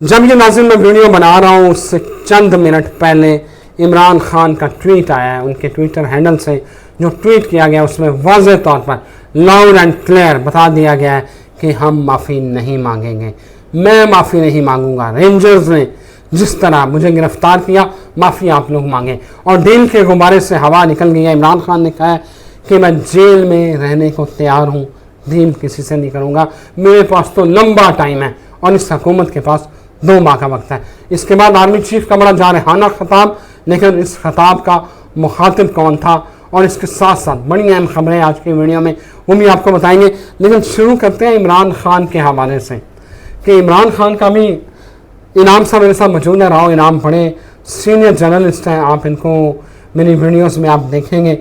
जब ये नाज़रीन मैं वीडियो बना रहा हूँ उससे चंद मिनट पहले इमरान खान का ट्वीट आया है। उनके ट्विटर हैंडल से जो ट्वीट किया गया उसमें वाज़ेह तौर पर लाउड एंड क्लियर बता दिया गया है कि हम माफ़ी नहीं मांगेंगे, मैं माफ़ी नहीं मांगूंगा। रेंजर्स ने जिस तरह मुझे गिरफ्तार किया, माफ़ी आप लोग मांगें। और डील के गुब्बारे से हवा निकल गई है। इमरान खान ने कहा है कि मैं जेल में रहने को तैयार हूँ, डील किसी से नहीं करूँगा, मेरे पास तो लंबा टाइम है और इस हुकूमत के पास 2 माह का वक्त है। इसके बाद आर्मी चीफ का बड़ा जारहाना खिताब, लेकिन इस खिताब का मुखातिब कौन था और इसके साथ साथ बड़ी अहम खबरें आज की वीडियो में वो भी आपको बताएंगे। लेकिन शुरू करते हैं इमरान खान के हवाले से कि इमरान खान का भी इनाम साहब मेरे साथ मौजूद है। राव इनाम बड़े सीनियर जर्नलिस्ट हैं, आप इनको मेरी वीडियोस में आप देखेंगे।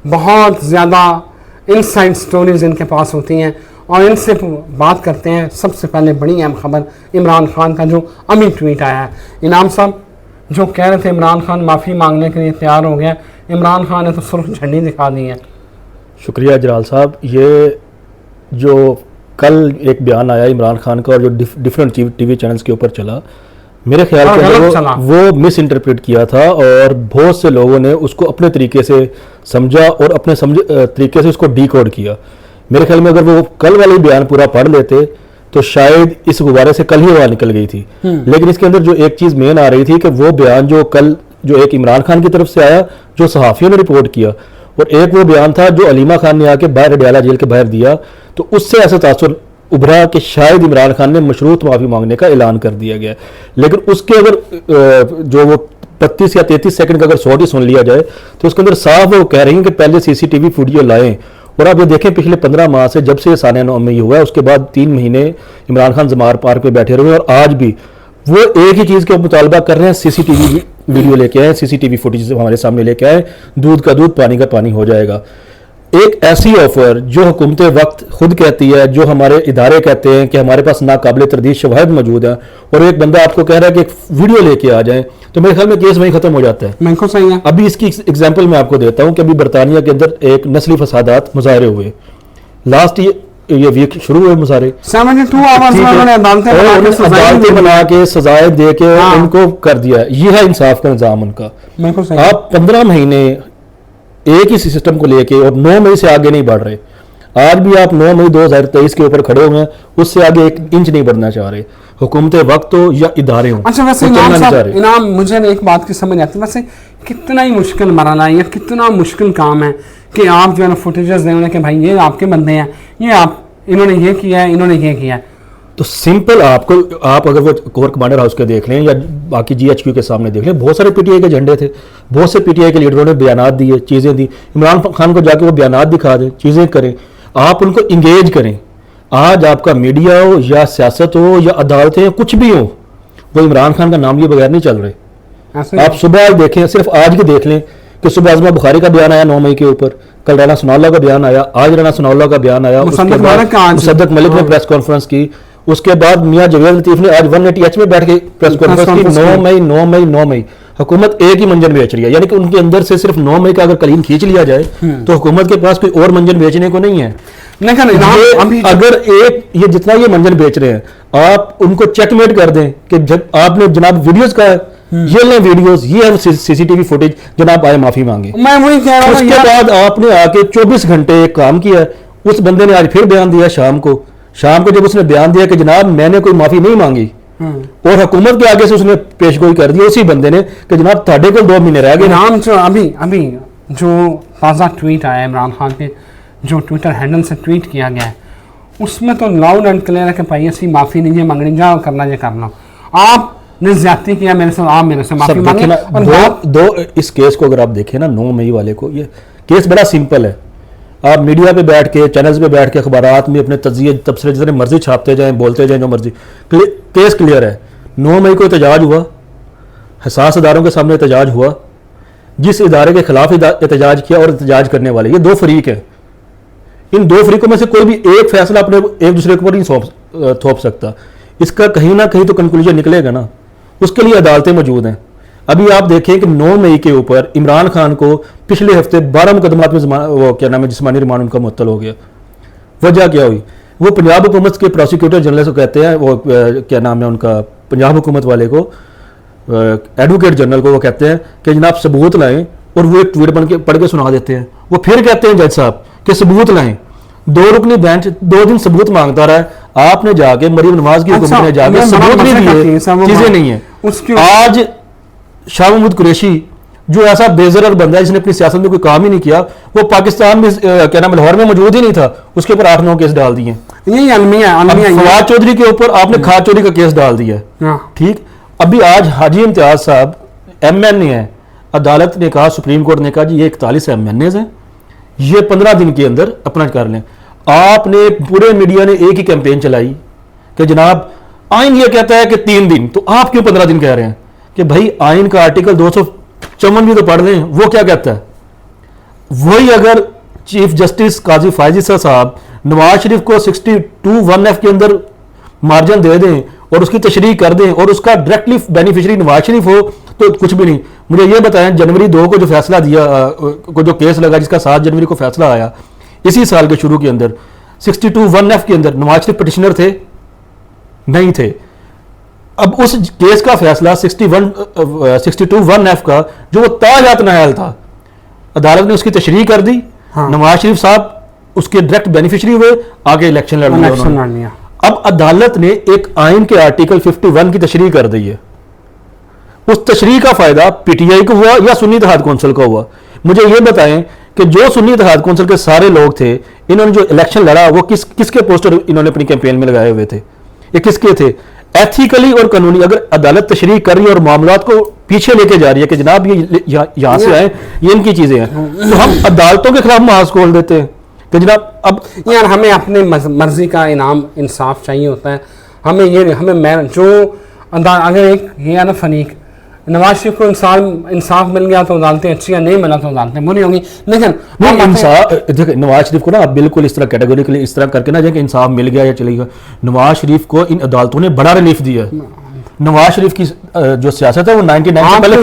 बहुत ज़्यादा इनसाइड स्टोरीज इनके पास होती हैं और इनसे बात करते हैं। सबसे पहले बड़ी अहम खबर इमरान खान का जो अभी ट्वीट आया है। इनाम साहब जो कह रहे थे इमरान खान माफ़ी मांगने के लिए तैयार हो गया, इमरान खान ने तो सुर्ख झंडी दिखा दी है। शुक्रिया जलाल साहब। ये जो कल एक बयान आया इमरान खान का और जो डिफरेंट टीवी चैनल्स के ऊपर चला, मेरे ख्याल में वो मिस इंटरप्रेट किया था और बहुत से लोगों ने उसको अपने तरीके से समझा और अपने तरीके से उसको डीकोड किया। मेरे ख्याल में अगर वो कल वाली बयान पूरा पढ़ लेते तो शायद इस गुब्बारे से कल ही हवा निकल गई थी। लेकिन इसके अंदर जो एक चीज़ मेन आ रही थी कि वो बयान जो कल जो एक इमरान खान की तरफ से आया, जो सहाफ़ियों ने रिपोर्ट किया, और एक वो बयान था जो अलीमा खान ने आके बाहर अडयाला जेल के बाहर दिया, तो उससे ऐसा तासुर उभरा कि शायद इमरान खान ने मशरूत माफ़ी मांगने का ऐलान कर दिया गया। लेकिन उसके अगर जो वो 32 या 33 सेकंड का अगर शॉर्ट ही सुन लिया जाए तो उसके अंदर साफ वो कह रही हैं कि पहले सीसीटीवी वीडियो लाएं। और आप ये देखें पिछले 15 माह से जब से ये सानिया नौमी हुआ है उसके बाद 3 महीने इमरान खान जमार पार्क में बैठे रहे और आज भी वो एक ही चीज़ का मुतालबा कर रहे हैं, सीसीटीवी वीडियो लेके आए, सीसीटीवी फुटेज हमारे सामने लेके आए, दूध का दूध पानी का पानी हो जाएगा। एक ऐसी ऑफर जो हुकूमत वक्त खुद कहती है, जो हमारे इदारे कहते हैं कि हमारे पास नाकाबिल तरदीद शवाहिद मौजूद है, और एक बंदा आपको कह रहा है कि एक वीडियो लेके आ जाए, तो मेरे ख्याल में केस वहीं खत्म हो जाता है। बिल्कुल सही है। अभी इसकी एग्जाम्पल मैं आपको देता हूं कि अभी बरतानिया के अंदर एक नस्ली फसादात मुजाहरे हुए, लास्ट ये वीक शुरू हुए मुजाहरे, 72 आवर्स में उन्होंने अदालतें बना के सजाएं दे के उनको कर दिया। ये है इंसाफ का निजाम उनका। आप 15 महीने एक ही सिस्टम को लेके और 9 मई से आगे नहीं बढ़ रहे। आज भी आप 9 मई 2023 के ऊपर खड़े हुए हैं, उससे आगे 1 इंच नहीं बढ़ना चाह रहे, हुकूमत वक्त हो या इदारे हो। अच्छा वैसे इनाम मुझे एक बात की समझ आती है, वैसे कितना ही मुश्किल मरना है या कितना मुश्किल काम है कि आप जो है ना फुटेजेस दें कि भाई ये आपके बंदे हैं, ये आप इन्होंने ये किया है, इन्होंने ये किया है। तो सिंपल आप अगर वो कोर कमांडर हाउस के देख लें या बाकी GHQ के सामने देख लें, बहुत सारे PTI के झंडे थे, बहुत से PTI के लीडरों ने बयानात दिए, चीज़ें दी। इमरान खान को जाके वो बयानात दिखा दें, चीज़ें करें, आप उनको इंगेज करें। आज आपका मीडिया हो या सियासत हो या अदालतें हो, कुछ भी हो, वो इमरान खान का नाम लिए बगैर नहीं चल रहे। आप सुबह देखें, सिर्फ आज के देख लें कि सुबह आजमा बुखारी का बयान आया 9 मई के ऊपर, कल राना सनाउल्लाह का बयान आया, आज राना सनाउल्लाह का बयान आया, मुसद्दक मलिक ने प्रेस कॉन्फ्रेंस की, उसके बाद मियां जवेद लतीफ ने आज 180H में बैठ के प्रेस कॉन्फ्रेंस की। 9 मई हुकूमत एक ही मंजन बेच रही है, यानी कि उनके अंदर से सिर्फ 9 मई का अगर कलीन खींच लिया जाए तो हुकूमत के पास कोई और मंजन बेचने को नहीं है। अगर एक ये जितना ये मंजन बेच रहे हैं आप उनको चेकमेट कर दें कि जब आपने जनाब वीडियोस का ये लें वीडियोस, ये है सीसीटीवी फुटेज, जनाब आए माफी मांगे। मैं वही कह रहा हूं, उसके बाद आपने आके 24 घंटे एक काम किया। उस बंदे ने आज फिर बयान दिया शाम को जब उसने बयान दिया कि जनाब मैंने कोई माफी नहीं मांगी और हुकूमत के आगे से उसने पेशगोई कर दी उसी बंदे ने कि जनाब ताड़े को 2 महीने रह गए। नाम जो अभी जो ताज़ा ट्वीट आया इमरान खान के जो ट्विटर हैंडल से ट्वीट किया गया है, उसमें तो लाउड एंड क्लियर है कि भाई ऐसी माफी नहीं है मांगनी, जाओ करना ये करना, आपने ज्यादती किया मेरे से, आप मेरे से माफी मांगे। दो इस केस को अगर आप देखें ना, 9 मई वाले को, ये केस बड़ा सिंपल है। आप मीडिया पे बैठ के, चैनल्स पे बैठ के, अखबारात में अपने तजिए तबसरे जितने मर्जी छापते जाएं, बोलते जाएं जो मर्जी, केस क्लियर है। 9 मई को एहतजाज हुआ, हसास इदारों के सामने एहतजाज हुआ, जिस इदारे के खिलाफ एहतजाज किया और एहतजाज करने वाले, ये 2 फरीक हैं। इन 2 फरीकों में से कोई भी एक फैसला अपने एक दूसरे के ऊपर नहीं थोप सकता। इसका कहीं ना कहीं तो कंक्लूजन निकलेगा ना, उसके लिए अदालतें मौजूद हैं। अभी आप देखें कि 9 मई के ऊपर इमरान खान को पिछले हफ्ते 12 मुकदमात में वो क्या नाम है जिस्मानी रिमांड उनका मुअत्तल हो गया। वजह क्या हुई? वो पंजाब हुकूमत के प्रोसिक्यूटर जनरल को कहते हैं, वो क्या नाम है उनका, पंजाब हुकूमत वाले को, एडवोकेट जनरल को, वो कहते हैं कि जनाब सबूत लाएं, और वो एक ट्वीट बन के पढ़ के सुना देते हैं। वो फिर कहते हैं जज साहब कि सबूत लाएं, 2 रुकनी बेंच 2 दिन सबूत मांगता रहा है, आपने जाके मरीम नवाज की हुकूमत ने जाके सबूत नहीं दिए, चीजें नहीं है। आज शाह महमूद कुरैशी जो ऐसा बेजरर बंदा है जिसने अपनी सियासत में कोई काम ही नहीं किया, वो पाकिस्तान में क्या नाम लाहौर में मौजूद ही नहीं था, उसके ऊपर 8-9 केस डाल दिए। यही फवाद चौधरी के ऊपर आपने खाद चोरी का केस डाल दिया, ठीक। अभी आज हाजी इम्तियाज साहब MNA है, अदालत ने कहा, सुप्रीम कोर्ट ने कहा जी ये 41 MNAs हैं, ये 15 दिन के अंदर अपना कर लें। आपने पूरे मीडिया ने एक ही कैंपेन चलाई कि जनाब आइन ये कहता है कि 3 दिन, तो आप क्यों 15 दिन कह रहे हैं? कि भाई आइन का आर्टिकल 254 भी तो पढ़ लें, वो क्या कहता है। वही अगर चीफ जस्टिस काजी फायजी साहब नवाज शरीफ को 62(1)(f) के अंदर मार्जिन दे दें और उसकी तशरीह कर दें और उसका डायरेक्टली बेनिफिशियरी नवाज शरीफ हो, तो कुछ भी नहीं। मुझे ये बताएं, जनवरी 2 को जो फैसला दिया, को जो केस लगा, जिसका 7 जनवरी को फैसला आया, इसी साल के शुरू के अंदर 62(1)(f) के अंदर नवाज शरीफ पिटिशनर थे? नहीं थे। अब उस केस का फैसला 62(1)(f) का जो वो ताजात नायल था, अदालत ने उसकी तशरीह कर दी। नवाज शरीफ साहब उसके डायरेक्ट बेनिफिशियरी हुए, आगे इलेक्शन लड़ लिया। अब अदालत ने एक आइन के आर्टिकल 51 की तशरीह कर दी है। उस तशरीह का फायदा PTI को हुआ या सुन्नी इत्तेहाद कौंसिल को हुआ? मुझे ये बताएं कि जो सुन्नी इत्तेहाद कौंसिल के सारे लोग थे, इन्होंने जो इलेक्शन लड़ा, वो किसके पोस्टर इन्होंने अपनी कैंपेन में लगाए हुए थे? ये किसके थे? एथिकली और कानूनी अगर अदालत तशरीह कर रही है और मामलात को पीछे लेके जा रही है कि जनाब ये यहां से आए, ये इनकी चीजें हैं, तो हम अदालतों के खिलाफ महाज खोल देते हैं कि जनाब अब यार हमें अपनी मर्जी का इनाम इंसाफ चाहिए होता है। हमें जो अगर एक ये है ना फरीक, नवाज शरीफ को इंसाफ मिल गया तो अदालतें अच्छी है, नहीं मिला तो अदालतें बुरी होंगी। लेकिन इंसाफ देखिए, नवाज शरीफ को ना आप बिल्कुल इस तरह कैटेगोरिकली इस तरह करके ना जाए कि इंसाफ मिल गया या चलेगा। नवाज शरीफ को इन अदालतों ने बड़ा रिलीफ दिया है। नवाज शरीफ की जो सियासत है वो 99 से पहले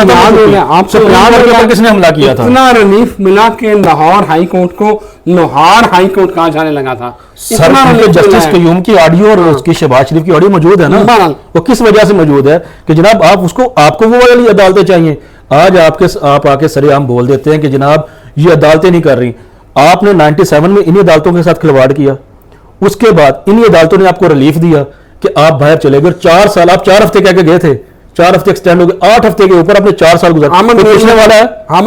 किसने हमला किया था? इतना रिलीफ मिला कि लाहौर हाई कोर्ट को लाहौर हाई कोर्ट कहा जाने लगा था। जस्टिस कयूम की ऑडियो और उसकी शहबाज शरीफ की ऑडियो मौजूद है ना, वो किस वजह से मौजूद है कि जनाब आपको वो वाली अदालतें चाहिए। आज आप आके सरेआम बोल देते हैं कि जनाब ये अदालतें नहीं कर रही। आपने 97 में इन्हीं अदालतों के साथ खिलवाड़ किया, उसके बाद इन्हीं अदालतों ने आपको रिलीफ दिया कि आप बाहर चले गए। 4 साल, आप 4 हफ्ते कह के गए थे, 4 हफ्ते एक्सटेंड हो गए, 8 हफ्ते के ऊपर आपने 4 साल गुजारे। आमद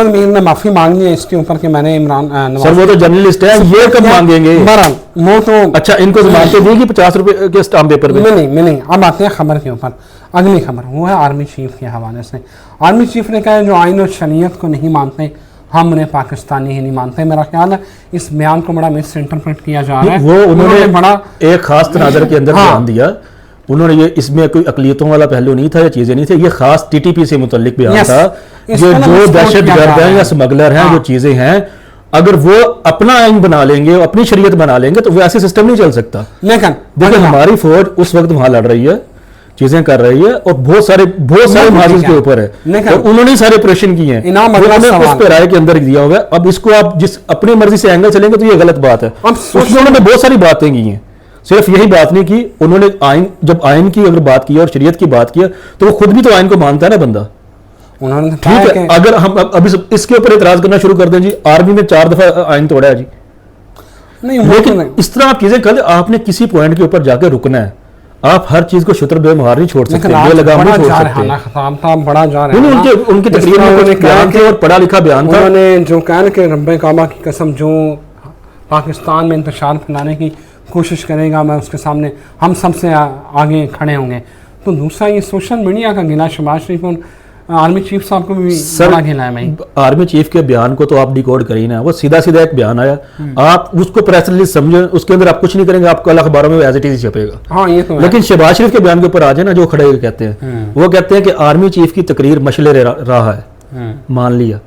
मीर ने माफी मांग ली है इसके ऊपर कि मैंने इमरान सर वो तो जर्नलिस्ट है, ये कब मांगेंगे? वो तो अच्छा, इनको जमानतें देगी 50 रुपए के स्टाम्प पेपर में? नहीं। अब आते हैं खबर के ऊपर। अगली खबर वो है आर्मी चीफ के हवाले से। आर्मी चीफ ने कहा जो आइन और शरीयत को नहीं मानते हम उन्हें पाकिस्तानी ही नहीं मानते। मेरा ख्याल है इस बयान को बड़ा मिस इंटरप्रेट किया जा रहा है। वो उन्होंने बड़ा एक खास तनाजर के अंदर बयान दिया। उन्होंने ये इसमें कोई अकलियतों वाला पहलू नहीं था, या चीजें नहीं थी, ये खास TTP से मुतल्लिक बयान था। जो दहशतगर्द हैं या स्मगलर हैं, जो चीजें हैं, अगर वो अपना आइन बना लेंगे, अपनी शरीयत बना लेंगे, तो वो ऐसे सिस्टम नहीं चल सकता। लेकिन देखिए हमारी फौज उस वक्त वहां लड़ रही है, चीजें कर रही है, और बहुत सारे महाजिज के ऊपर है, और उन्होंने सारे ऑपरेशन किए हैं, उन्होंने उस पे राय के अंदर दिया हुआ है। अब इसको आप जिस अपनी मर्जी से एंगल चलेंगे तो ये गलत बात है। उन्होंने बहुत सारी बातें की हैं, सिर्फ यही बात नहीं की उन्होंने। जब आइन की अगर बात की और शरीयत की बात की तो वो खुद भी तो आइन को मानता है ना बंदा। उन्होंने ठीक है, अगर हम अभी इसके ऊपर इतराज करना शुरू कर दें जी, आर्मी में 4 दफा आइन तोड़ा है जी, नहीं, लेकिन इस तरह आप चीजें कर, आपने किसी पॉइंट के ऊपर जाके रुकना है। आप हर चीज को शुतर बेमुहार नहीं छोड़ सकते, बेलगाम नहीं छोड़ सकते। उनकी तकरीर में बयान थे और पढ़ा लिखा बयान था। उन्होंने जो कहा कि रब्बे काबा की कसम जो पाकिस्तान में इंतशार फैलाने की कोशिश करेगा, मैं उसके सामने हम सबसे आगे खड़े होंगे। तो दूसरा ये सोशल मीडिया का गिला शहबाज शरीफ और आर्मी चीफ साहब को भी बड़ा गिला है। मैं आर्मी चीफ के बयान को तो आप डिकोड करिए ना, वो सीधा एक बयान आया, आप उसको प्रेस रिलीज समझे, उसके अंदर आप कुछ नहीं करेंगे, आपको कल अखबारों में एज इट इज छपेगा। हाँ, ये तो लेकिन शहबाज शरीफ के बयान के ऊपर आ जाए ना, जो खड़े कहते हैं, वो कहते हैं कि आर्मी चीफ की तकरीर मशले रहा है, मान लिया।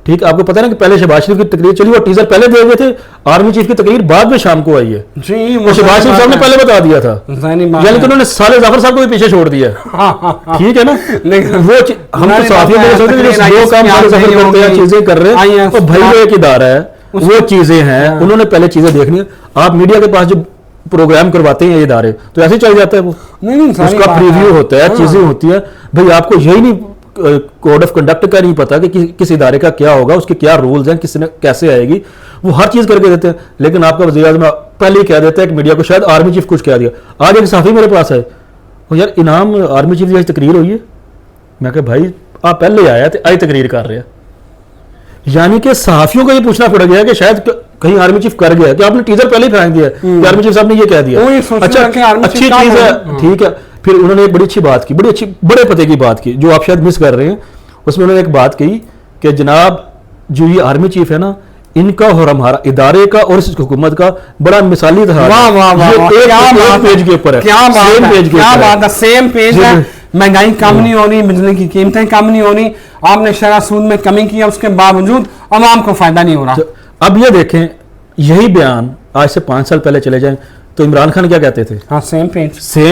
ठीक, आपको पता है ना कि पहले शहबाज शरीफ की तकरीर चली, वो टीजर पहले दे गए थे, आर्मी चीफ की तकरीर बाद में शाम को आई है जी। वो शहबाज शरीफ साहब ने पहले बता दिया था, यानी कि उन्होंने साले जाफर साहब को भी पीछे छोड़ दिया। ठीक है ना, लेकिन वो हम तो साथियों में सोचते हैं वो काम साले जाफर करते हैं, चीजें कर रहे हैं, तो भाई वो एक इदारा है, वो चीजें हैं, उन्होंने पहले चीजें देखनी है। आप मीडिया के पास जो प्रोग्राम करवाते हैं ये इदारे, तो ऐसे चल जाता है वो। नहीं, उसका प्रीव्यू होता है, चीजें होती हैं। भाई आपको यही नहीं कोड ऑफ कंडक्ट का नहीं पता कि किस इदारे का क्या होगा, उसके क्या रूल्स हैं, किसने कैसे आएगी, वो हर चीज करके देते हैं। लेकिन आपका वज़ीर आज़म पहले ही कह देता है कि मीडिया को, शायद आर्मी चीफ कुछ कह दिया। आज एक साथी मेरे पास है, वो यार इनाम आर्मी चीफ की आज तकरीर हुई है। मैं कहा भाई आप पहले आया थे, आज तकरीर कर रहे हैं। यानी कि सहाफियों को ये पूछना पड़ गया कि शायद कहीं आर्मी चीफ कर गया, कि आपने टीजर पहले ही फेंक दिया कि आर्मी चीफ साहब ने ये कह दिया। अच्छा, अच्छी चीज है, ठीक है। फिर उन्होंने एक बड़ी अच्छी बात की, बड़ी अच्छी बड़े पते की बात की, जो आप शायद मिस कर रहे हैं। उसमें उन्होंने एक बात कही कि जनाब जो ये आर्मी चीफ है ना, इनका और हमारा इदारे का और इस हुकूमत का बड़ा मिसाली था। पेज के ऊपर है, सेम पेज है। महंगाई कम नहीं हो रही, बिजली की कीमतें कम नहीं हो रही, आपने शरह सूद में कमी की है, उसके बावजूद अवाम को फायदा नहीं हो रहा। अब ये देखें, यही बयान आज से 5 साल पहले चले जाएं तो इमरान खान क्या कहते थे? हाँ, सेम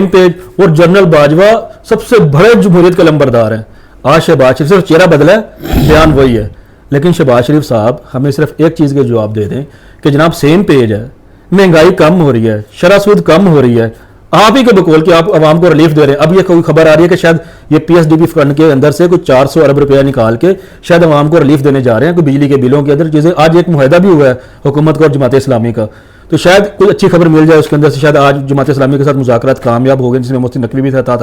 पेज। और जनरल बाजवा सबसे बड़े जमहूरियत के लंबरदार हैं। आज शहबाज शरीफ सिर्फ चेहरा बदला है, बयान वही है। लेकिन शहबाज शरीफ साहब हमें सिर्फ एक चीज़ के जवाब दे दें कि जनाब सेम पेज है, महंगाई कम हो रही है, शरह सूद कम हो रही है, आप ही के बकौल कि आप आवाम को रिलीफ दे रहे हैं। अब ये कोई खबर आ रही है कि शायद ये पीएसडीपी फंड के अंदर से कुछ 400 अरब रुपया निकाल के शायद आवाम को रिलीफ देने जा रहे हैं, कोई बिजली के बिलों के अंदर चीज़ें। आज एक मुआहदा भी हुआ है हुकूमत का और जमात इस्लामी का, तो शायद कोई अच्छी खबर मिल जाए उसके अंदर से। शायद आज जमात इस्लामी के साथ मुज़ाकरात कामयाब हो गए, जिसमें मुफ्ती नकवी भी थे, अता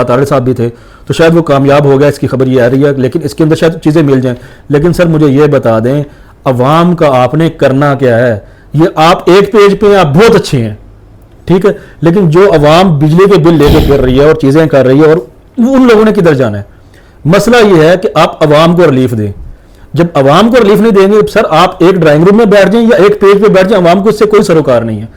तारिक साहब भी थे, तो शायद वो कामयाब हो गया, इसकी खबर ये आ रही है। लेकिन इसके अंदर शायद चीज़ें मिल जाएँ। लेकिन सर मुझे ये बता दें, अवाम का आपने करना क्या है? ये आप एक पेज पे आप बहुत अच्छे हैं, ठीक है, लेकिन जो अवाम बिजली के बिल लेके फिर रही है और चीज़ें कर रही है, और उन लोगों ने किधर जाना है? मसला ये है कि आप अवाम को रिलीफ दें। जब अवाम को रिलीफ नहीं देंगे सर, आप एक ड्राइंग रूम में बैठ जाएं या एक पेज पे बैठ जाएं, अवाम को इससे कोई सरोकार नहीं है।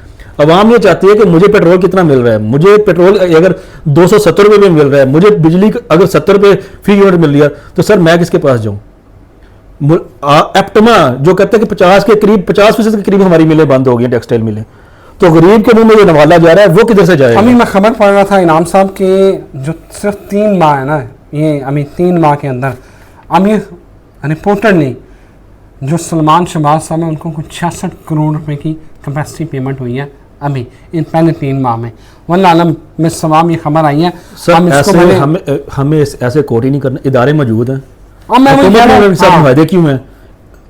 अवाम ये चाहती है कि मुझे पेट्रोल कितना मिल रहा है, मुझे पेट्रोल अगर 270 रुपये में मिल रहा है, मुझे बिजली अगर 70 रुपये फी यूनिट मिल रहा है, तो सर मैं किसके पास जाऊँ? एप्टमा जो कहते हैं कि 50% के करीब हमारी मिलें बंद हो गई, टेक्सटाइल मिलें, तो गरीब के मुंह में जो नवाला जा रहा है वो किधर से जाएगा? अभी मैं खबर पढ़ रहा था इनाम साहब के, जो सिर्फ 3 माह है ना, ये अभी 3 माह के अंदर अभी रिपोर्टर ने जो सलमान शहबाज साहब है उनको कुछ 66 करोड़ रुपए की कैपेसिटी पेमेंट हुई है अभी इन पहले 3 माह में। वल्लाह आलम में सवाब ये खबर आई है। सर ऐसे हमें ऐसे कोट ही नहीं करना, इदारे मौजूद हैं, मुआहदे क्यों हैं?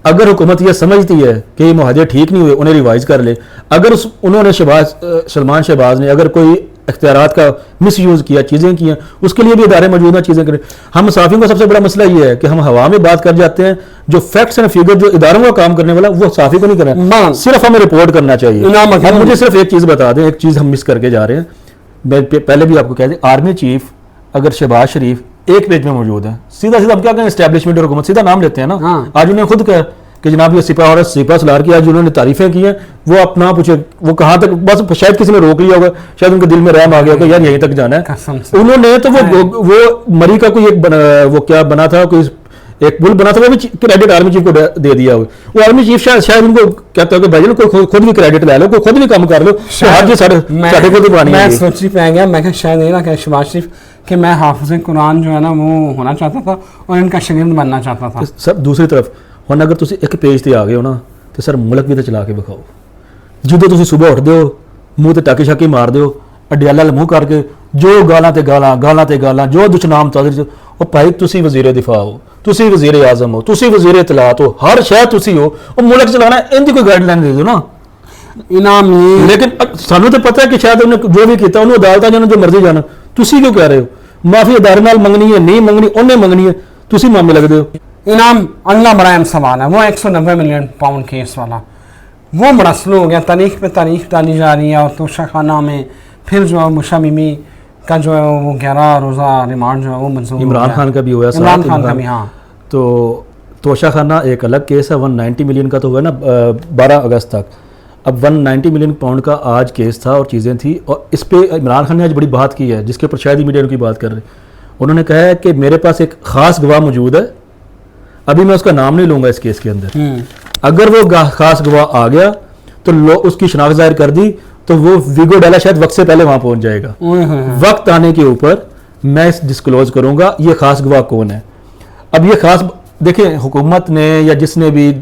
अगर हुकूमत यह समझती है कि ये मुआहदे ठीक नहीं हुए, उन्हें रिवाइज कर ले। अगर उन्होंने सलमान शहबाज ने अगर कोई इख्तियारात का मिसयूज़ किया, चीज़ें की हैं, उसके लिए भी इदारे मौजूद हैं, चीज़ें करें। हम मुसाफिरों का सबसे बड़ा मसला ये है कि हम हवा में बात कर जाते हैं, जो फैक्ट्स एंड फिगर जो इदारों का काम करने वाला वो साफी को नहीं करना, सिर्फ हमें रिपोर्ट करना चाहिए। अब मुझे सिर्फ एक चीज़ बता दें, एक चीज़ हम मिस करके जा रहे हैं, मैं पहले भी आपको कह दें, आर्मी चीफ अगर शहबाज शरीफ एक पेज में मौजूद है, सीधा हम क्या कहें, एस्टैब्लिशमेंट और हुकूमत सीधा नाम लेते हैं ना। आज उन्हें खुद कहा कि जनाब ये सिपा और सिपा सलार की आज उन्होंने तारीफें की हैं, वो अपना पूछे वो कहाँ तक, बस शायद किसी ने रोक लिया होगा, शायद उनके दिल में रहम आ गया कि यार यहीं तक जाना है। उन्होंने तो वो मरी का कोई वो क्या बना था, कोई एक पुल बना था, वो भी क्रेडिट आर्मी चीफ को दे दिया। वो आर्मी चीफ शायद उनको कहता है कि भाई कोई खुद भी क्रेडिट ले लो, कोई खुद भी काम कर लो, मैं सोची पे आ गया, मैं क्या शायद नहीं ना कि शहबाज शरीफ कि मैं हाफिज़ कुरान जो है ना वो होना चाहता था और इनका शागिर्द बनना चाहता था। सब दूसरी तरफ ਹੁਣ अगर तुम एक पेज से आ गए हो ना, तो सर मुल्क भी तो चला के विखाओ। ਜਦੋਂ ਤੁਸੀਂ सुबह उठते हो मूँह ਤੇ टाकी शाकी मार दो, अडियाला मूँह करके जो गालां ते गालां जो दुचनाम तादर ਉਹ ਭਾਈ ਤੁਸੀਂ ਵਜ਼ੀਰ ਦਿਫਾ ਹੋ, ਤੁਸੀਂ ਵਜ਼ੀਰ ਆਜ਼ਮ ਹੋ, ਤੁਸੀਂ ਵਜ਼ੀਰ ਇਤਲਾਤ ਹੋ, ਹਰ ਸ਼ੈ ਤੁਸੀਂ ਹੋ, ਉਹ ਮੁਲਕ ਚਲਾਣਾ ਇਹਦੀ ਕੋਈ ਗਾਈਡਲਾਈਨ ਦੇ ਦਿਓ ਨਾ। ਇਨਾਮ ਇਹ ਲੇਕਿਨ ਸਾਨੂੰ ਤਾਂ ਪਤਾ ਹੈ ਕਿ ਸ਼ਾਇਦ ਉਹਨੇ ਜੋ ਵੀ ਕੀਤਾ ਉਹਨੂੰ ਅਦਾਲਤਾਂ ਜਾਣ ਜੋ ਮਰਜ਼ੀ ਜਾਣ, ਤੁਸੀਂ ਕਿਉਂ ਕਹਿ ਰਹੇ ਹੋ ਮਾਫੀ ਅਦਾਰੇ ਨਾਲ ਮੰਗਣੀ ਹੈ, ਨਹੀਂ ਮੰਗਣੀ ਉਹਨੇ ਮੰਗਣੀ ਹੈ, ਤੁਸੀਂ ਮਾਮੇ ਲੱਗਦੇ हो। इनाम अगला बड़ा अहम सवाल है, वो 190 मिलियन पाउंड केस वाला, वो बड़ा स्लो हो गया, तारीख पे तारीख डाली जा रही है। और तोशा खाना में फिर जो है मुशा मिमी का जो है वो 11 रोज़ा रिमांड जो है वो मंजूर, इमरान खान का भी हुआ, इमरान खान का भी। हाँ, तो तोशा खाना एक अलग केस है, 190 मिलियन का तो हुआ ना 12 अगस्त तक। अब 190 मिलियन पाउंड का आज केस था और चीज़ें थी, और इस पर इमरान खान ने आज बड़ी बात की है, जिसके ऊपर शायद ही मीडिया की बात कर रहे। उन्होंने कहा है कि मेरे पास एक ख़ास गवाह मौजूद है, अभी मैं उसका नाम नहीं लूँगा इस केस के अंदर, अगर वो ख़ास गवाह आ गया तो उसकी शनाख्त ज़ाहिर कर दी तो वो वीगो डाला शायद वक्त से पहले वहाँ पहुँच जाएगा। वक्त आने के ऊपर मैं डिस्क्लोज करूँगा ये ख़ास गवाह कौन है। अब ये ख़ास دیکھیں حکومت نے یا جس نے بھی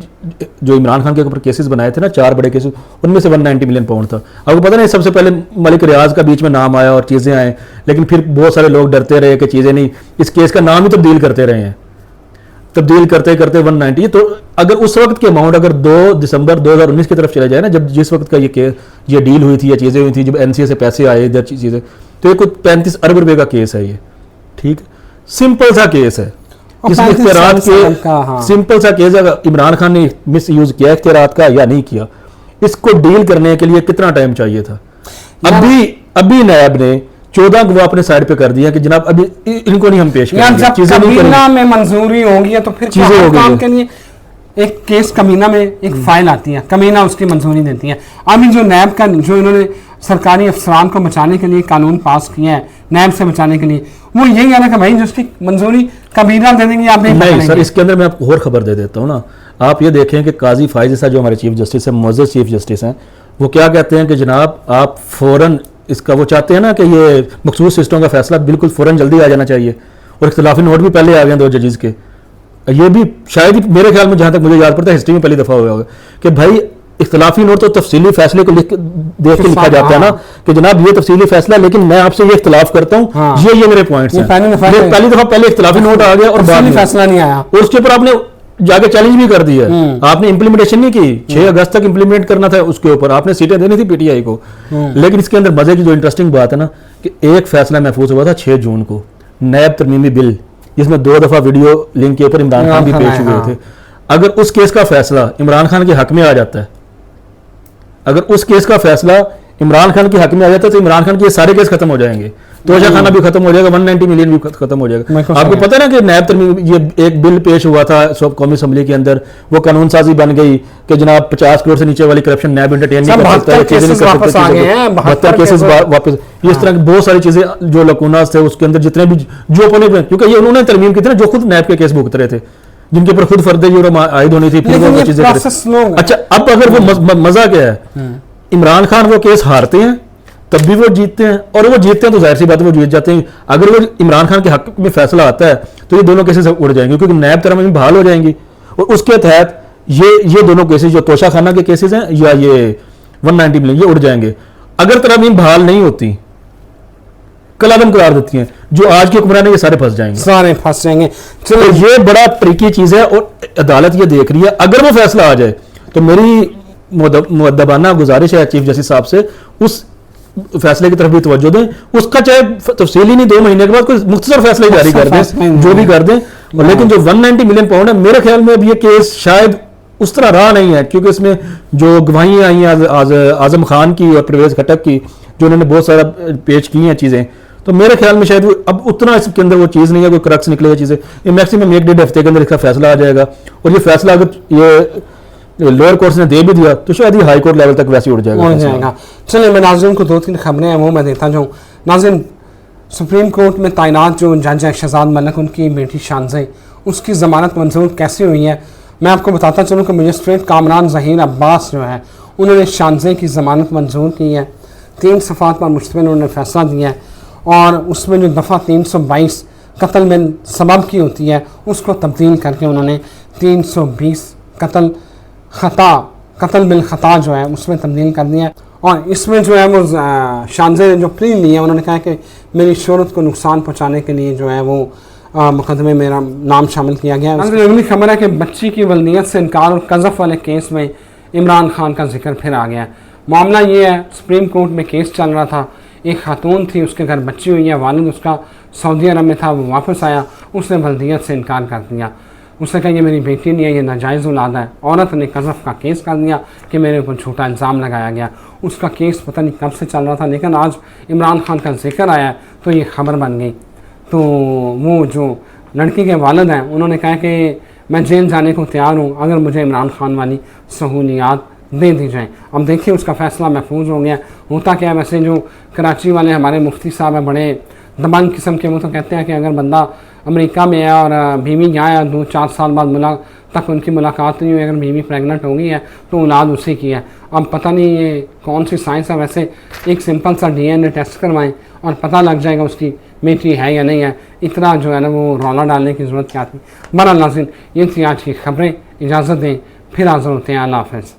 جو عمران خان کے اوپر کیسز بنائے تھے نا 4 بڑے کیسز, ان میں سے 190 ملین پاؤنڈ تھا. آپ کو پتہ نہیں سب سے پہلے ملک ریاض کا بیچ میں نام آیا اور چیزیں آئیں, لیکن پھر بہت سارے لوگ ڈرتے رہے کہ چیزیں نہیں, اس کیس کا نام ہی تبدیل کرتے رہے ہیں, تبدیل کرتے کرتے 190. تو اگر اس وقت کے اماؤنٹ اگر 2 دسمبر 2019 کی طرف چلا جائے نا, جب جس وقت کا یہ ڈیل ہوئی تھی یا چیزیں ہوئی تھیں, جب این سی اے سے پیسے آئے ادھر چیزیں, تو یہ کچھ 35 ارب روپے کا کیس ہے یہ. ٹھیک, سمپل سا کیس ہے, اس میں اختیارات کے سمپل سا کیس ہے. عمران خان نے مس یوز کیا اختیارات کا یا نہیں کیا, اس کو ڈیل کرنے کے لیے کتنا ٹائم چاہیے تھا. ابھی نیب نے 14 گواہ اپنے سائڈ پہ کر دیا کہ جناب ابھی ان کو نہیں ہم پیش کریں گے, چیزیں نہیں کریں گے, میں منظوری ہوگی تو پھر چیزیں ہو گئی کے لیے ایک کیس کمینہ میں ایک فائل آتی ہے, کمینہ اس کی منظوری دیتی ہے. ابھی جو نیب کا جو انہوں نے سرکاری افسران کو بچانے کے لیے قانون پاس کیا ہے نیب سے بچانے کے لیے, وہ یہی ہے نا کہ بھائی جس کی منظوری کمینہ دے دیں گے آپ نہیں. سر اس کے اندر میں آپ کو اور خبر دے دیتا ہوں نا, آپ یہ دیکھیں کہ قاضی فائز عیسیٰ جو ہمارے چیف جسٹس ہیں, معزز چیف جسٹس ہیں, وہ کیا کہتے ہیں کہ جناب آپ فوراً اس کا وہ چاہتے ہیں نا کہ یہ مخصوص سسٹم کا فیصلہ بالکل فوراً جلدی آ جانا چاہیے, اور اختلافی نوٹ بھی پہلے آ گئے ہیں 2 ججز کے. یہ بھی شاید ہی میرے خیال میں جہاں تک مجھے یاد پڑتا ہے ہسٹری میں پہلی دفعہ ہوا ہوگا کہ بھائی اختلافی نوٹ تو تفصیلی فیصلے کو دیکھ کے لکھا جاتا ہے نا کہ جناب یہ تفصیلی فیصلہ ہے لیکن میں آپ سے یہ اختلاف کرتا ہوں, یہ میرے پوائنٹس ہیں. پہلی دفعہ پہلے اختلافی نوٹ آ گیا اور بعد میں فیصلہ نہیں آیا, اور اس کے اوپر آپ نے جا کے چیلنج بھی کر دیا, آپ نے امپلیمنٹیشن نہیں کی. 6 اگست تک امپلیمنٹ کرنا تھا, اس کے اوپر آپ نے سیٹیں دینی تھی پی ٹی آئی کو. لیکن اس کے اندر مزے کی جو انٹرسٹنگ بات ہے نا کہ ایک فیصلہ محفوظ ہوا تھا 6 جون کو, نیب ترمیمی بل, جس میں 2 دفعہ ویڈیو لنک کے اوپر عمران خان بھی پیش ہوئے تھے. اگر اس کیس کا فیصلہ عمران خان کے حق میں آ جاتا ہے, اگر اس کیس کا فیصلہ عمران خان کے حق میں آ جاتا ہے تو عمران خان کے یہ سارے کیس ختم ہو جائیں گے, توشہ خانہ بھی ختم ہو جائے گا, 190 ملین بھی ختم ہو جائے گا. آپ کو پتہ ہے نا کہ نیب ترمیم یہ ایک بل پیش ہوا تھا قومی اسمبلی کے اندر, وہ قانون سازی بن گئی کہ جناب 50 کروڑ سے نیچے والی کرپشن نیب انٹرٹین نہیں کر سکتا, 72 کیسز واپس. اس طرح کی بہت ساری چیزیں جو لکوناز تھے اس کے اندر جتنے بھی جو اپنے, کیونکہ یہ انہوں نے ترمیم کی تھی نا جو خود نیب کے کیس بھگت رہے تھے, جن کے اوپر خود فرد جرم عائد ہونی تھی, پھر وہ چیزیں. اچھا اب اگر وہ مزہ کیا ہے, عمران خان وہ کیس ہارتے ہیں تب بھی وہ جیتتے ہیں, اور وہ جیتتے ہیں تو ظاہر سی بات ہے وہ جیت جاتے ہیں. اگر وہ عمران خان کے حق میں فیصلہ آتا ہے تو یہ دونوں کیسز اڑ جائیں گے, کیونکہ نیب ترمیم بحال ہو جائیں گی, اور اس کے تحت یہ دونوں کیسز جو توشہ خانہ کے کیسز ہیں یا یہ 190 ملین یہ اڑ جائیں گے. اگر ترمیم بحال نہیں ہوتی, کل عدم قرار دیتی ہیں, جو آج کے حکمران ہیں یہ سارے پھنس جائیں گے. چلو یہ بڑا ٹریکی چیز ہے, اور عدالت یہ دیکھ رہی ہے. اگر وہ فیصلہ آ جائے تو میری مؤدبانہ گزارش ہے چیف جسٹس صاحب سے, اس فیصلے کی طرف بھی توجہ دیں. اس کا چاہے تفصیلی نہیں 2 مہینے کے بعد کوئی مختصر فیصلے جاری کر دیں, جو بھی کر دیں, لیکن جو 190 ملین پاؤنڈ ہے میرے خیال میں اب یہ کیس شاید اس طرح رہا نہیں ہے, کیونکہ اس میں جو گواہیاں آئی ہیں اعظم خان کی اور پرویز خٹک کی, جو انہوں نے بہت سارا پیش کی ہیں چیزیں, تو میرے خیال میں شاید اب اتنا اس کے اندر وہ چیز نہیں ہے, کوئی کرکس نکلے گا چیزیں. یہ میکسیمم 1-1.5 ہفتے کے اندر اس کا فیصلہ آ جائے گا, اور یہ فیصلہ اگر یہ لوئر کورٹس نے دے بھی دیا تو شاید ہی ہائی کورٹ لیول تک ویسے اڑ جائے گا. چلیں میں ناظرین کو 2-3 خبریں ہیں وہ میں دیتا جاؤں. ناظرین, سپریم کورٹ میں تعینات جو جج ہے شہزاد ملک, ان کی بیٹی شانزیں, اس کی ضمانت منظور کیسے ہوئی ہے میں آپ کو بتاتا چلوں کہ مجسٹریٹ کامران ظہیر عباس جو ہے انہوں نے شانزیں کی ضمانت منظور کی ہے. 3 صفحات پر مشتمل انہوں نے فیصلہ دیا ہے, اور اس میں جو دفعہ 322 قتل میں سبب کی ہوتی ہے اس کو تبدیل کر کے انہوں نے 320 قتل بالخطا جو ہے اس میں تبدیل کر دیا ہے. اور اس میں جو ہے وہ شانزیں نے جو پلی لی ہے, انہوں نے کہا کہ میری شہرت کو نقصان پہنچانے کے لیے جو ہے وہ مقدمے میرا نام شامل کیا گیا ہے. اگلی خبر ہے کہ بچی کی ولدیت سے انکار اور قذف والے کیس میں عمران خان کا ذکر پھر آ گیا. معاملہ یہ ہے, سپریم کورٹ میں کیس چل رہا تھا, ایک خاتون تھی, اس کے گھر بچی ہوئی ہے, والد اس کا سعودی عرب میں تھا, وہ واپس آیا, اس نے ولدیت سے انکار کر دیا. اس نے کہا یہ میری بیٹی نہیں ہے, یہ ناجائز اولاد ہے. عورت نے قذف کا کیس کر دیا کہ میرے اوپر جھوٹا الزام لگایا گیا. اس کا کیس پتہ نہیں کب سے چل رہا تھا, لیکن آج عمران خان کا ذکر آیا تو یہ خبر بن گئی. تو وہ جو لڑکی کے والد ہیں انہوں نے کہا کہ میں جیل جانے کو تیار ہوں اگر مجھے عمران خان والی سہولیات دے دی جائیں. اب دیکھیے اس کا فیصلہ محفوظ ہو گیا. ہوتا کیا ہے, ویسے جو کراچی والے ہمارے مفتی صاحب ہیں بڑے دبنگ قسم کے, وہ تو کہتے ہیں کہ اگر بندہ امریکہ میں ہے اور بیوی یہاں ہے, 2-4 سال بعد تک ان کی ملاقات نہیں ہوئی, اگر بیوی پریگننٹ ہو گئی ہے تو اولاد اسی کی ہے. اب پتہ نہیں یہ کون سی سائنس ہے, ویسے ایک سمپل سا DNA ٹیسٹ کروائیں اور پتہ لگ جائے گا اس کی بیٹی ہے یا نہیں ہے، اتنا جو ہے نا وہ رولا ڈالنے کی ضرورت کیا تھی. بہرحال ناظرین، یہ تھی آج کی خبریں. اجازت دیں، پھر حاضر ہوتے ہیں. اللہ حافظ.